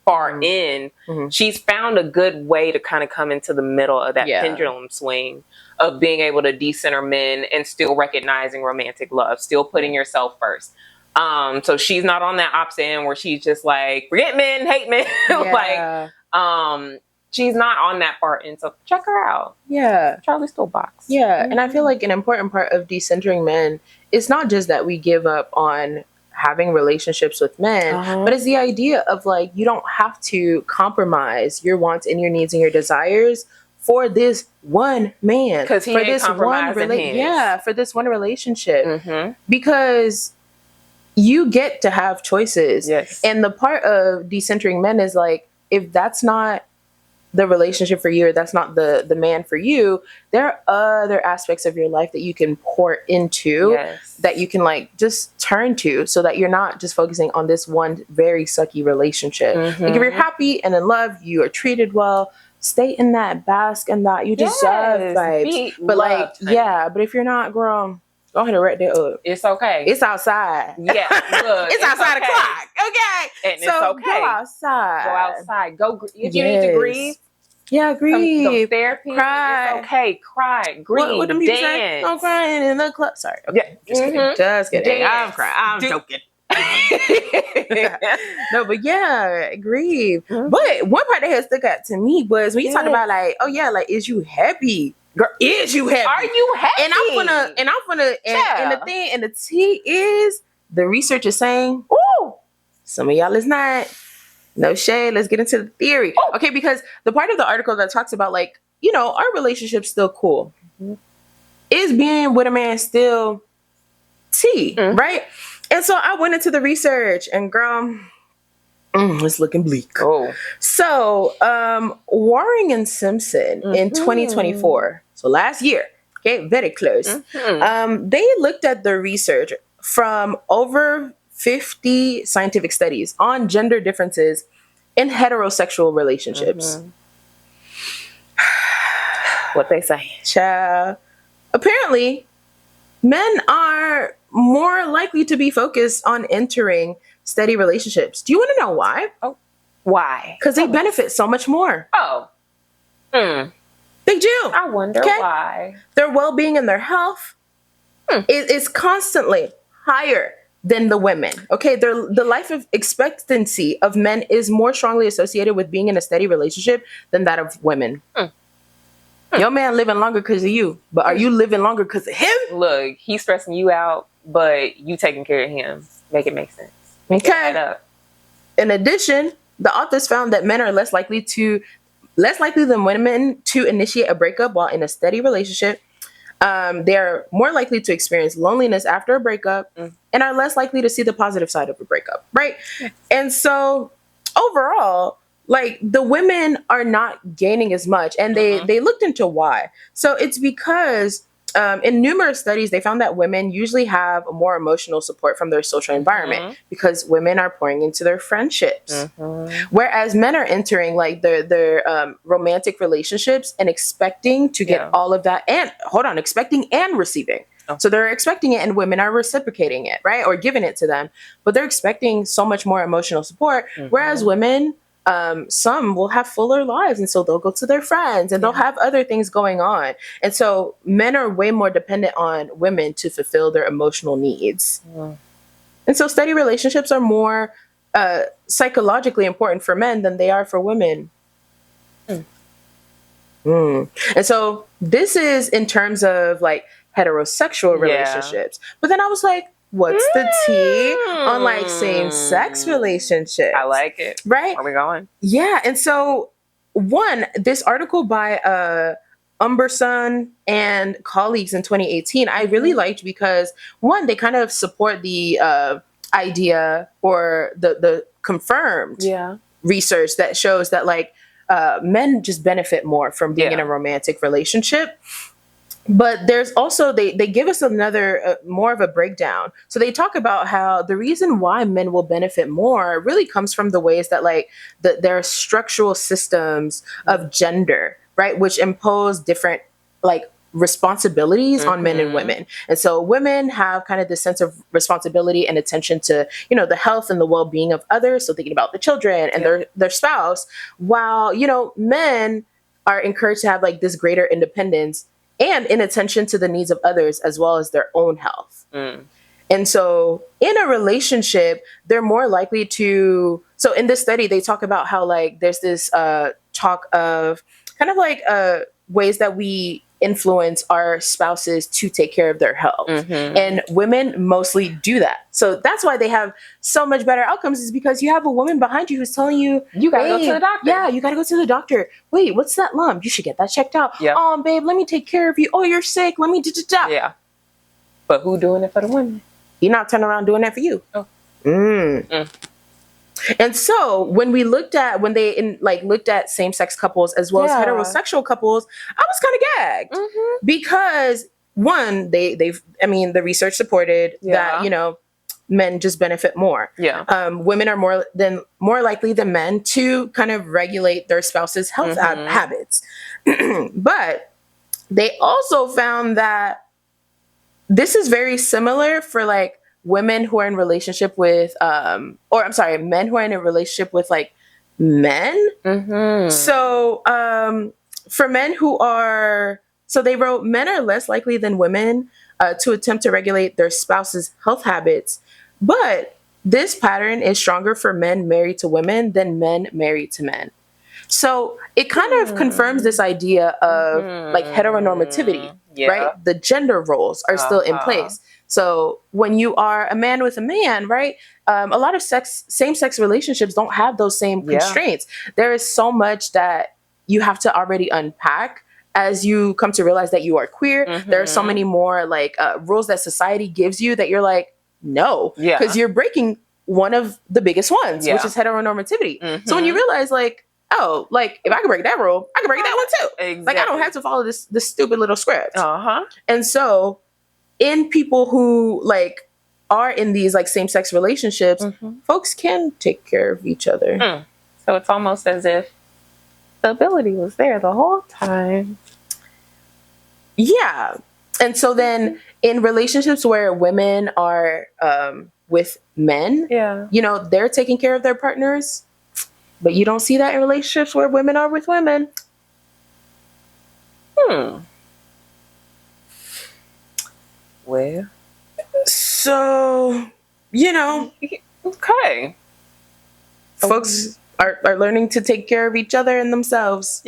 far in. She's found a good way to kind of come into the middle of that pendulum swing of being able to decenter men and still recognizing romantic love, still putting yourself first. So she's not on that opposite end where she's just like, forget men, hate men. She's not on that part, and so check her out. Yeah. Charlie's Toolbox. Yeah. And I feel like an important part of decentering men is not just that we give up on having relationships with men, but it's the idea of you don't have to compromise your wants and your needs and your desires for this one man. Because he ain't compromising his. For this one relationship. Because you get to have choices. Yes. And the part of decentering men is if that's not the relationship for you, or that's not the man for you, there are other aspects of your life that you can pour into, that you can just turn to, so that you're not just focusing on this one very sucky relationship. If you're happy and in love, you are treated well, stay in that, bask in that, you deserve vibes. But but if you're not, girl, go ahead and write that up. It's okay. It's outside. Yeah, look, it's outside the clock. Okay, and so it's okay. Go outside. Go outside. Go if you need to grieve. Yeah, grieve. Go therapy. Cry. It's okay. Cry. Grieve. What dance. I'm crying in the club. Sorry. Okay. Just kidding. Just kidding. I'm crying. I'm joking. No, but grieve. But one part that has stuck out to me was when you talked about is you happy? Girl, is you happy? Are you happy? And the tea is the research is saying, some of y'all is not. No shade. Let's get into the theory. Okay, because the part of the article that talks about our relationship's still cool. Is being with a man still tea, right? And so I went into the research, and girl, it's looking bleak. So Wahring and Simpson in 2024, so last year, okay, very close. They looked at the research from over 50 scientific studies on gender differences in heterosexual relationships. What they say? Child. Apparently, men are more likely to be focused on entering steady relationships. Do you want to know why? Why? Because they benefit so much more. Big deal. I wonder why. Their well-being and their health is constantly higher than the women. Okay, the life of expectancy of men is more strongly associated with being in a steady relationship than that of women. Your man living longer because of you, but are you living longer because of him? Look, he's stressing you out, but you taking care of him. Make it make sense. Okay. In addition, the authors found that men are less likely than women to initiate a breakup while in a steady relationship. They're more likely to experience loneliness after a breakup and are less likely to see the positive side of a breakup, right? And so overall, the women are not gaining as much, and they looked into why. So it's because in numerous studies, they found that women usually have more emotional support from their social environment because women are pouring into their friendships. Whereas men are entering their romantic relationships and expecting to get all of that, and expecting and receiving. So they're expecting it, and women are reciprocating it, right? Or giving it to them, but they're expecting so much more emotional support. Whereas women, some will have fuller lives, and so they'll go to their friends and they'll have other things going on. And so men are way more dependent on women to fulfill their emotional needs. And so steady relationships are more psychologically important for men than they are for women. And so this is in terms of heterosexual relationships. But then I was like, what's the tea on same-sex relationships? I like it. Right? Where are we going? Yeah. And so this article by Umberson and colleagues in 2018, I really liked because one, they kind of support the idea or the confirmed research that shows that like men just benefit more from being in a romantic relationship. But there's also, they give us another more of a breakdown. So they talk about how the reason why men will benefit more really comes from the ways that like there are structural systems of gender, right, which impose different like responsibilities on men and women. And so women have kind of this sense of responsibility and attention to, you know, the health and the well-being of others, so thinking about the children and their spouse, while, you know, men are encouraged to have like this greater independence and in attention to the needs of others as well as their own health. And so in a relationship, they're more likely to, so in this study, they talk about how like there's this talk of kind of like ways that we influence our spouses to take care of their health. And women mostly do that. So that's why they have so much better outcomes, is because you have a woman behind you who's telling you, you gotta go to the doctor. Yeah, you gotta go to the doctor. Wait, what's that lump? You should get that checked out. Babe, let me take care of you. Oh, you're sick. Let me da-da-da. Yeah. But who doing it for the women? You're not turning around doing that for you. And so when we looked at, looked at same-sex couples as well as heterosexual couples, I was kind of gagged because one, the research supported that, you know, men just benefit more. Women are more likely than men to kind of regulate their spouse's health habits. But they also found that this is very similar for like women who are in relationship with, men who are in a relationship with like men. So for men who are, so they wrote, men are less likely than women to attempt to regulate their spouse's health habits. But this pattern is stronger for men married to women than men married to men. So it kind of confirms this idea of like heteronormativity, right? The gender roles are still in place. So when you are a man with a man, right, a lot of same-sex relationships don't have those same constraints. There is so much that you have to already unpack as you come to realize that you are queer. There are so many more like rules that society gives you that you're like, no, because you're breaking one of the biggest ones, which is heteronormativity. So when you realize like, oh, like if I can break that rule, I can break that one too. Exactly. Like I don't have to follow this stupid little script. And so in people who like are in these like same-sex relationships, folks can take care of each other. So it's almost as if the ability was there the whole time. Yeah. And so then in relationships where women are with men, you know, they're taking care of their partners, but you don't see that in relationships where women are with women. Well, so, you know, okay. Folks are learning to take care of each other and themselves.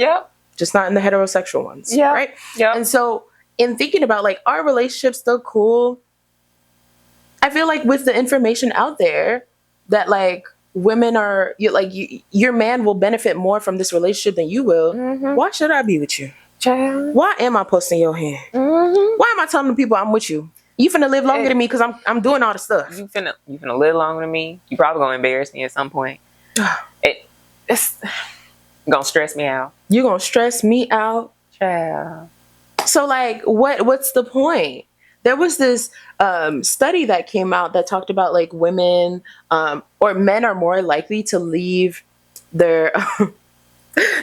Just not in the heterosexual ones. Right? And so in thinking about like, are relationships still cool? I feel like with the information out there that like women are, your man will benefit more from this relationship than you will. Why should I be with you? Child. Why am I posting your hand? Why am I telling the people I'm with you? You finna live longer than me because I'm doing all the stuff. You finna live longer than me. You probably gonna embarrass me at some point. It's gonna stress me out. You gonna stress me out, child. So like, what's the point? There was this study that came out that talked about like women or men are more likely to leave their.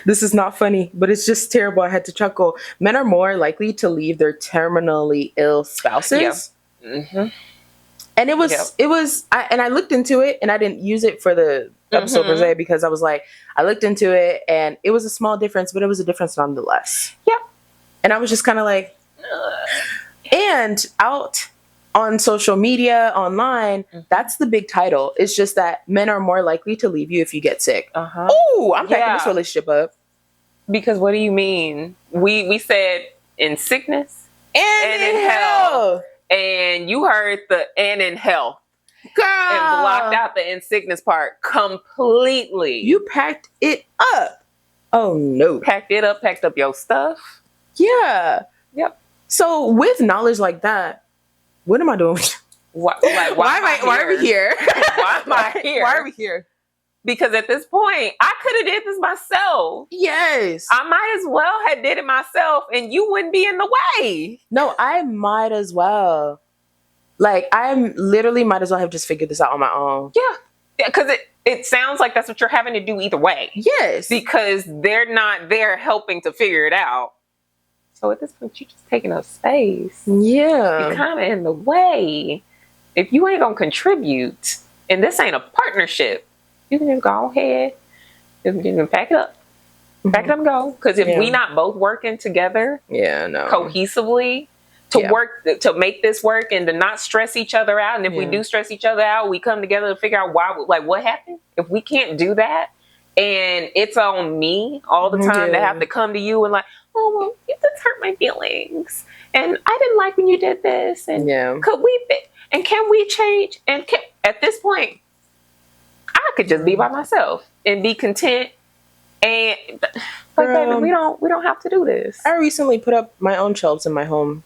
This is not funny, but it's just terrible. I had to chuckle. Men are more likely to leave their terminally ill spouses. And it was, I looked into it and I didn't use it for the episode per se because I was like, I looked into it and it was a small difference, but it was a difference nonetheless. And I was just kind of like, and out on social media, online, that's the big title. It's just that men are more likely to leave you if you get sick. Oh, I'm packing this relationship up. Because what do you mean? We said in sickness and in health. And you heard the and in health. Girl. And blocked out the in sickness part completely. You packed it up. Oh no. Packed up your stuff. Yeah. Yep. So with knowledge like that, what am I doing? Why are we here? Why am I here? Why are we here? Because at this point, I could have did this myself. Yes. I might as well have did it myself and you wouldn't be in the way. No, I might as well. Like, I literally might as well have just figured this out on my own. Yeah. Because it sounds like that's what you're having to do either way. Yes. Because they're not there helping to figure it out. So at this point, you're just taking up space. Yeah. You're kind of in the way. If you ain't going to contribute, and this ain't a partnership, you can just go ahead and pack it up. Pack it up and go. Because if we not both working together cohesively to work, to make this work and to not stress each other out. And if we do stress each other out, we come together to figure out why, like what happened. If we can't do that and it's on me all the time to have to come to you and like, oh, well, you just hurt my feelings. And I didn't like when you did this. And could we, and can we change? And at this point, I could just be by myself and be content. And like, baby, we don't have to do this. I recently put up my own shelves in my home.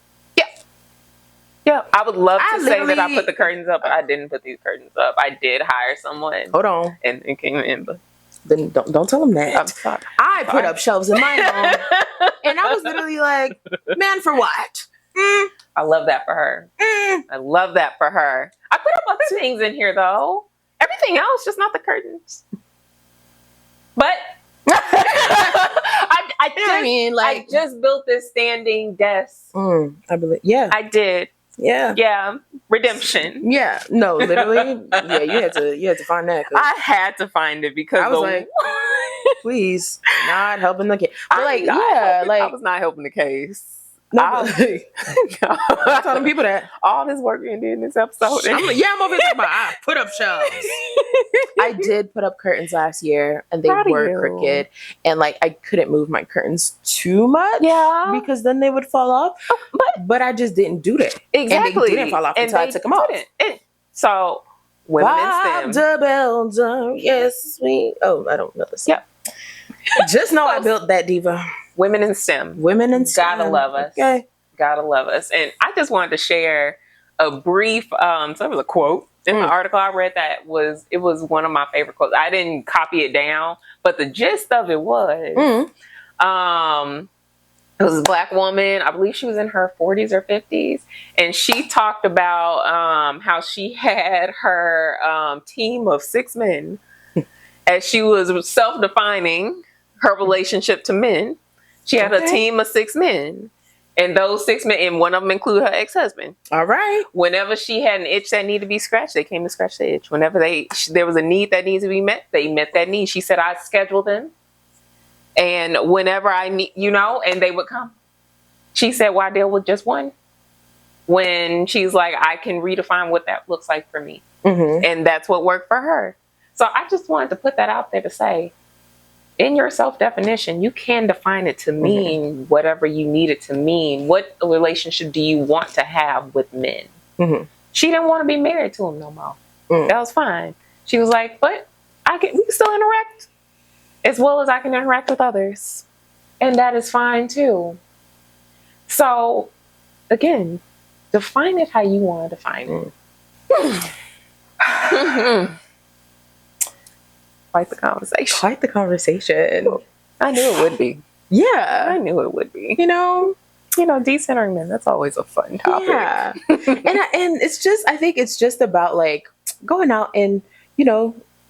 Yeah, I would love to say that I put the curtains up, but I didn't put these curtains up. I did hire someone. Hold on. And it came in, but then don't tell them that. I'm sorry. I put up shelves in my home, and I was literally like, "Man, for what?" I love that for her. I love that for her. I put up other things in here though. Everything else, just not the curtains. But I just built this standing desk. I believe. Yeah, I did. Yeah. Redemption. Yeah. No, literally. Yeah, you had to find that. I had to find it because I was like, please, not helping the kid. But I was not helping the case. No, I'm telling people that all this work being did in this episode. I'm over here talking about I put up shelves. I did put up curtains last year, and they were crooked, and like I couldn't move my curtains too much, because then they would fall off. But I just didn't do that. Exactly, and they didn't fall off until I took them off. So women in STEM. Builder, yes, we. Oh, I don't know this. Yep. Just know I built that diva. Women in STEM. Women in STEM. Gotta love us. Okay. Gotta love us. And I just wanted to share a brief, so there was a quote in the article I read it was one of my favorite quotes. I didn't copy it down, but the gist of it was, it was a Black woman. I believe she was in her 40s or 50s. And she talked about how she had her team of 6 men as she was self-defining her relationship to men. She had a team of 6 men, and those 6 men, and one of them included her ex-husband. All right. Whenever she had an itch that needed to be scratched, they came to scratch the itch. Whenever there was a need that needed to be met, they met that need. She said, I scheduled them, and whenever I need, and they would come. She said, why deal with just one? When she's like, I can redefine what that looks like for me. And that's what worked for her. So I just wanted to put that out there to say, in your self-definition, you can define it to mean whatever you need it to mean. What relationship do you want to have with men? She didn't want to be married to him no more. That was fine. She was like, but we can still interact as well as I can interact with others. And that is fine too. So again, define it how you want to define it. Quite the conversation. I knew it would be. Yeah. I knew it would be. Decentering men, that's always a fun topic. Yeah. and it's just, I think it's just about like going out and,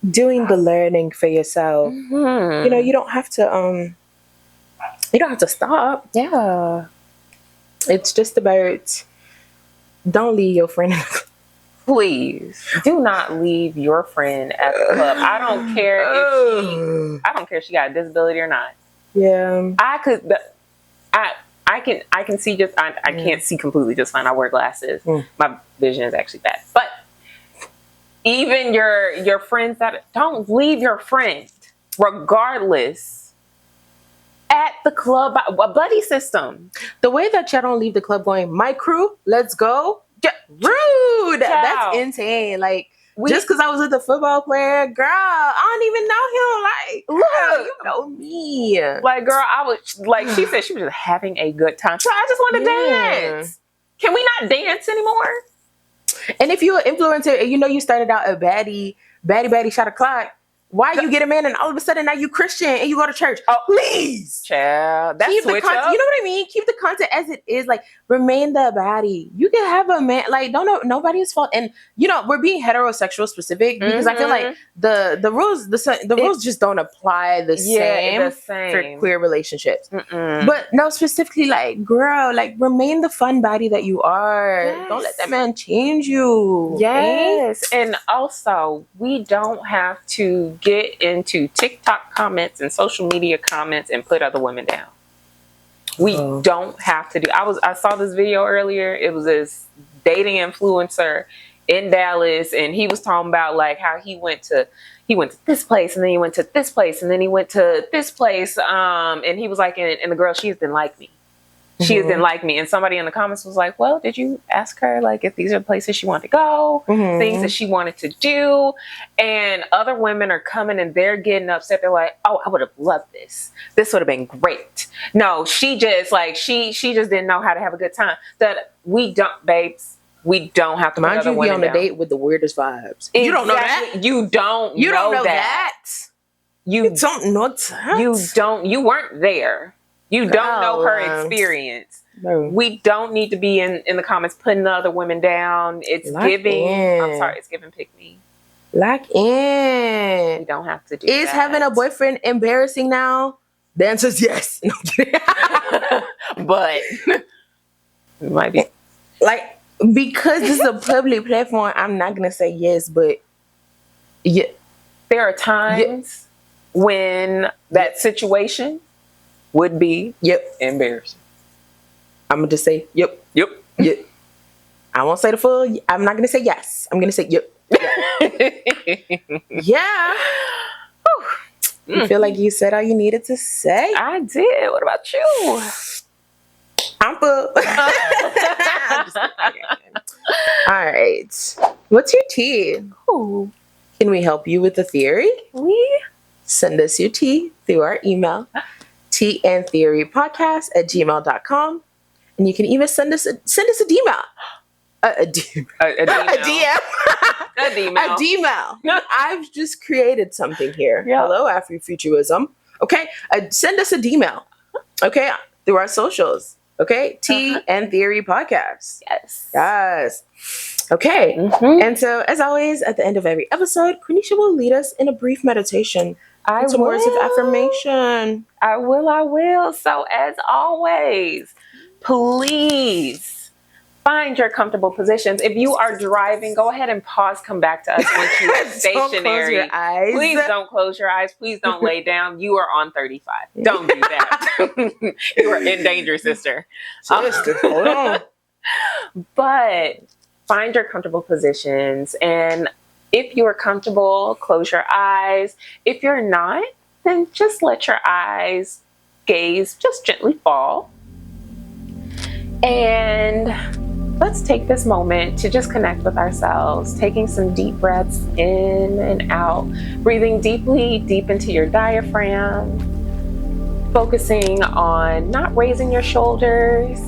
doing the learning for yourself. You don't have to stop. Yeah. It's just about, don't leave your friend in the club. Please do not leave your friend at the club. I don't care if she got a disability or not. Yeah. I can see just, I can't see completely just fine. I wear glasses. My vision is actually bad. But even your friends don't leave your friend regardless at the club. A buddy system. The way that y'all don't leave the club going, my crew, let's go. Rude. That's insane. Like, just because I was with a football player, girl, I don't even know him. Like, girl, you know me. Like, girl, I was like, she said she was just having a good time. So I just want to dance. Can we not dance anymore? And if you're an influencer and you know you started out a baddie shot o'clock, why you get a man and all of a sudden now you Christian and you go to church? Oh, please, child, that's keep the switch content. up. You know what I mean? Keep the content as it is. Like, remain the baddie. You can have a man. Like, don't know nobody's fault. And you know we're being heterosexual specific because I feel like the rules just don't apply the same for queer relationships. But no, specifically like, girl, like remain the fun baddie that you are. Yes. Don't let that man change you. Yes, and also we don't have to get into TikTok comments and social media comments and put other women down. We don't have to do. I saw this video earlier. It was this dating influencer in Dallas, and he was talking about like how he went to this place, and then he went to this place, and then he went to this place. And he was like, and the girl, she just didn't like me. She just didn't like me. And somebody in the comments was like, well, did you ask her like if these are places she wanted to go, things that she wanted to do? And other women are coming and they're getting upset. They're like, oh, I would have loved this. This would have been great. No, she just like, she just didn't know how to have a good time. That we don't, babes. We don't have to mind you be on a date with the weirdest vibes. Exactly. You don't know that. You don't know that. You don't know that. You weren't there. You don't know her experience. No. We don't need to be in the comments putting the other women down. It's giving. I'm sorry, it's giving pick me. Lock in. We don't have to do Is that. having a boyfriend embarrassing now? The answer is yes. No, but it might be. Like, because this is a public platform, I'm not gonna say yes, but yeah. There are times when that situation would be embarrassing. I'm gonna just say yep. I won't say the full. I'm not gonna say yes. I'm gonna say yep. Yeah. You feel like you said all you needed to say? I did. What about you? I'm full. All right. What's your tea? Ooh. Can we help you with the theory? Send us your tea through our email. teaandtheorypodcast@gmail.com, and you can even send us a DMail. A DMail. I've just created something here. Yep. Hello, Afrofuturism. Okay, send us a DMail. Okay, through our socials. Okay, Tea and Theory Podcast. Yes. Okay, and so as always, at the end of every episode, Quenisha will lead us in a brief meditation. Some words of affirmation. I will. So as always, please find your comfortable positions. If you are driving, go ahead and pause, come back to us once you are stationary. Don't close your eyes. Please don't close your eyes. Please don't lay down. You are on 35. Don't do that. You are in danger, sister. Hold on. But find your comfortable positions, and if you are comfortable, close your eyes. If you're not, then just let your eyes gaze just gently fall. And let's take this moment to just connect with ourselves, taking some deep breaths in and out, breathing deeply, deep into your diaphragm, focusing on not raising your shoulders,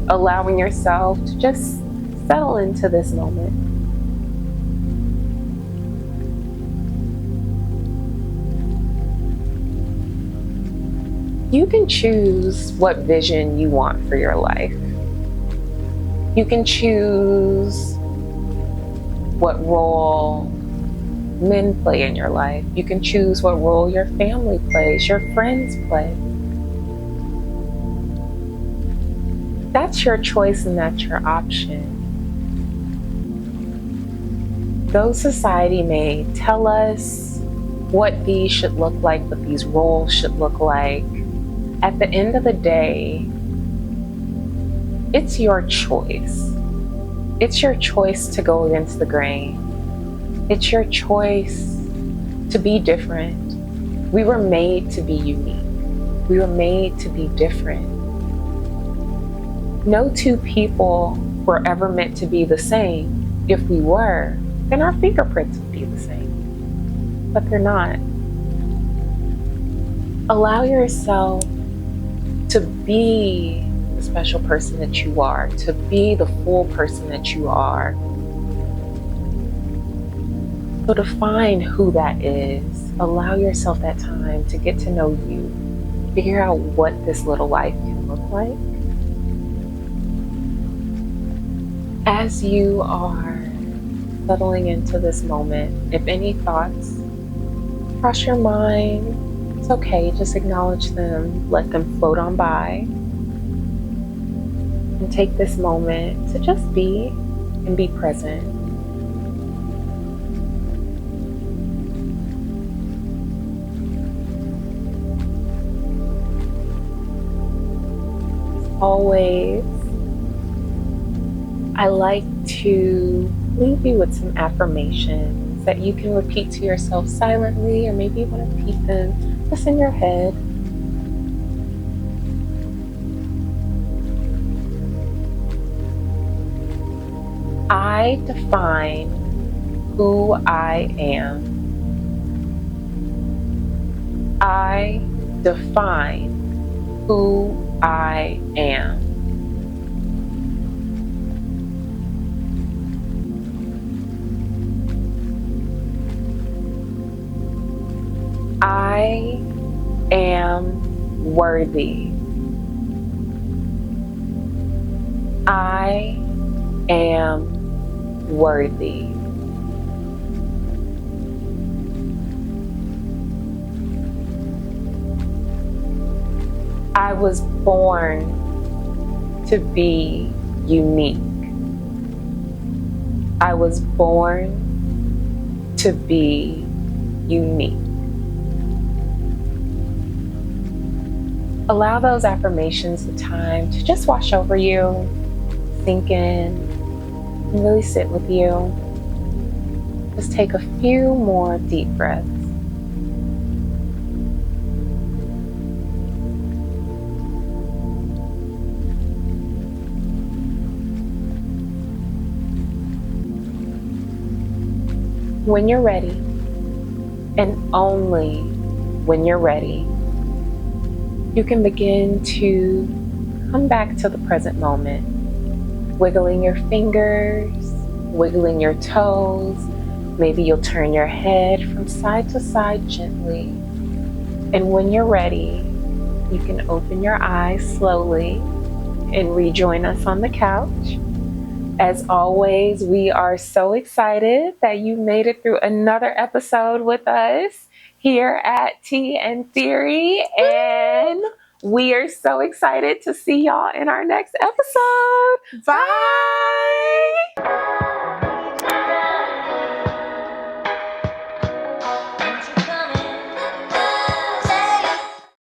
allowing yourself to just settle into this moment. You can choose what vision you want for your life. You can choose what role men play in your life. You can choose what role your family plays, your friends play. That's your choice and that's your option. Though society may tell us what these should look like, what these roles should look like, at the end of the day, it's your choice. It's your choice to go against the grain. It's your choice to be different. We were made to be unique. We were made to be different. No two people were ever meant to be the same. If we were, then our fingerprints would be the same. But they're not. Allow yourself to be the special person that you are, to be the full person that you are. So define who that is. Allow yourself that time to get to know you. Figure out what this little life can look like. As you are settling into this moment, if any thoughts cross your mind, it's okay, just acknowledge them, let them float on by, and take this moment to just be and be present. Always, I like to leave you with some affirmations that you can repeat to yourself silently, or maybe you want to repeat them just in your head. I define who I am. I define who I am. I am worthy. I am worthy. I was born to be unique. I was born to be unique. Allow those affirmations the time to just wash over you, sink in, and really sit with you. Just take a few more deep breaths. When you're ready, and only when you're ready, you can begin to come back to the present moment, wiggling your fingers, wiggling your toes. Maybe you'll turn your head from side to side gently. And when you're ready, you can open your eyes slowly and rejoin us on the couch. As always, we are so excited that you made it through another episode with us here at Tea and Theory, and we are so excited to see y'all in our next episode. Bye!